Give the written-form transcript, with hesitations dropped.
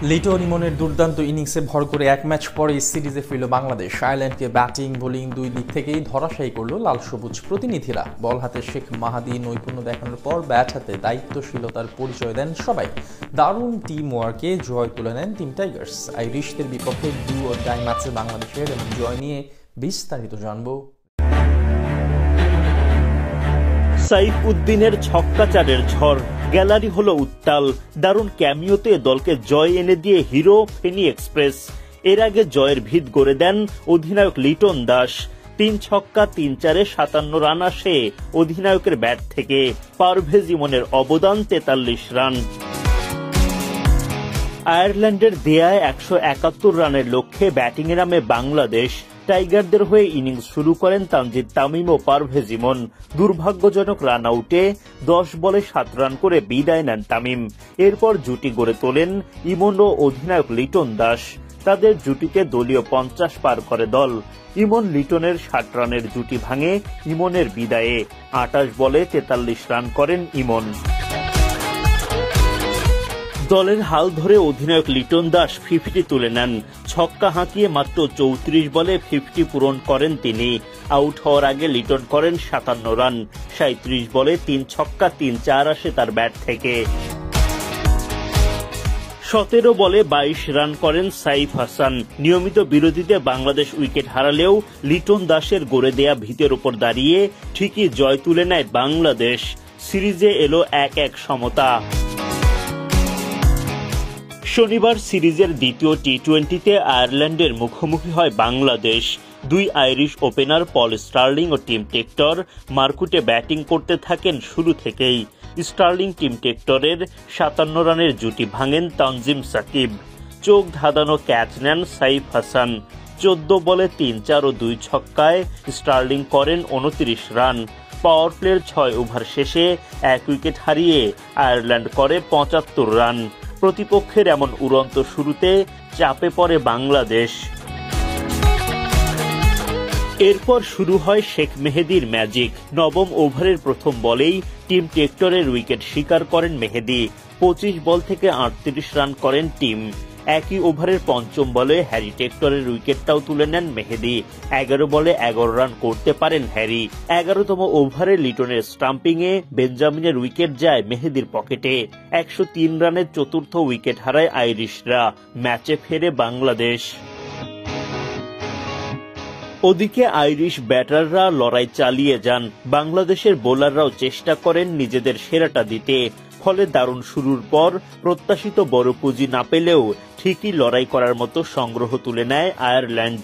লিটন ইমনের দুর্দান্ত ইনিংসে ভর করে এক ম্যাচ পরে সিরিজে ফিরল বাংলাদেশ। আয়ারল্যান্ডকে ব্যাটিং বোলিং দুই দিক থেকেই ধরাশায়ী করল লাল সবুজ প্রতিনিধিরা। বল হাতে শেখ মাহাদি নৈপুণ্য দেখানোর পর ব্যাট হাতে দায়িত্বশীলতার পরিচয় দেন সবাই। দারুণ টিম ওয়ার্কে জয় তুলে নেন টিম টাইগার্স। আইরিশদের বিপক্ষে ডু অর ডাই ম্যাচে বাংলাদেশের জয় নিয়ে বিস্তারিত জানবো। সাইফ উদ্দিনের ছক্কাচারের ঝড়, গ্যালারি হলো উত্তাল। দারুণ ক্যামিওতে দলকে জয় এনে দিয়ে হিরো ফেনী এক্সপ্রেস। এর আগে জয়ের ভিত গড়ে দেন অধিনায়ক লিটন দাস। ৩ ছক্কা ৩ চারে ৫৭ রান আসে অধিনায়কের ব্যাট থেকে। পারভেজ ইমনের অবদান ৪৩ রান। আয়ারল্যান্ডের দেয়ায় ১৭১ রানের লক্ষ্যে ব্যাটিংয়ে নামে বাংলাদেশ। টাইগারদের হয়ে ইনিংস শুরু করেন তানজিদ তামিম ও পারভেজ ইমন। দুর্ভাগ্যজনক রান আউটে ১০ বলে ৭ রান করে বিদায় নেন তামিম। এরপর জুটি গড়ে তোলেন ইমন ও অধিনায়ক লিটন দাস। তাদের জুটিতে দলীয় ৫০ পার করে দল। ইমন লিটনের ৬০ রানের জুটি ভাঙে ইমনের বিদায়ে। ২৮ বলে ৪৩ রান করেন ইমন। দলের হাল ধরে অধিনায়ক লিটন দাস ৫০ তুলে নেন। ছক্কা হাঁকিয়ে মাত্র ৩৪ বলে ৫০ পূরণ করেন তিনি। আউট হওয়ার আগে লিটন করেন ৫৭ রান। ৩৭ বলে ৩ ছক্কা ৩ চার আসে তার ব্যাট থেকে। ১৭ বলে ২২ রান করেন সাইফ হাসান। নিয়মিত বিরতিতে বাংলাদেশ উইকেট হারালেও লিটন দাসের গড়ে দেয়া ভিতের উপর দাঁড়িয়ে ঠিকই জয় তুলে নেয় বাংলাদেশ। সিরিজে এলো ১-১ সমতা। শনিবার সিরিজের দ্বিতীয় টি-২০তে আয়ারল্যান্ডের মুখোমুখি হয় বাংলাদেশ। দুই আইরিশ ওপেনার পল স্টার্লিং ও টিম টেক্টর মারকুটে ব্যাটিং করতে থাকেন শুরু থেকেই। স্টার্লিং টিম টেক্টরের ৫৭ রানের জুটি ভাঙেন তানজিম সাকিব। চোখ ধাঁধানো ক্যাচ নেন সাইফ হাসান। ১৪ বলে ৩ চার ও ২ ছক্কায় স্টার্লিং করেন ২৯ রান। পাওয়ার প্লের ৬ ওভার শেষে ১ উইকেট হারিয়ে আয়ারল্যান্ড করে ৭৫ রান। প্রতিপক্ষের এমন উড়ন্ত শুরুতে চাপে পড়ে বাংলাদেশ। এরপর শুরু হয় শেখ মেহেদীর ম্যাজিক। নবম ওভারের প্রথম বলেই টিম টেক্টরের উইকেট শিকার করেন মেহেদী। ২৫ বল থেকে ৩৮ রান করেন টিম। একই ওভারের পঞ্চম বলে হ্যারি টেক্টরের উইকেটটাও তুলে নেন মেহেদী। ১১ বলে ১১ রান করতে পারেন হ্যারি। ১১তম ওভারে লিটনের স্টাম্পিংয়ে বেঞ্জামিনের উইকেট যায় মেহেদীর পকেটে। ১০৩ রানের চতুর্থ উইকেট হারায় আইরিশরা। ম্যাচে ফেরে বাংলাদেশ। ওদিকে আইরিশ ব্যাটাররা লড়াই চালিয়ে যান। বাংলাদেশের বোলাররাও চেষ্টা করেন নিজেদের সেরাটা দিতে। ফলে দারুণ শুরুর পর প্রত্যাশিত বড় পুঁজি না পেলেও ঠিকই লড়াই করার মতো সংগ্রহ তুলে নেয় আয়ারল্যান্ড।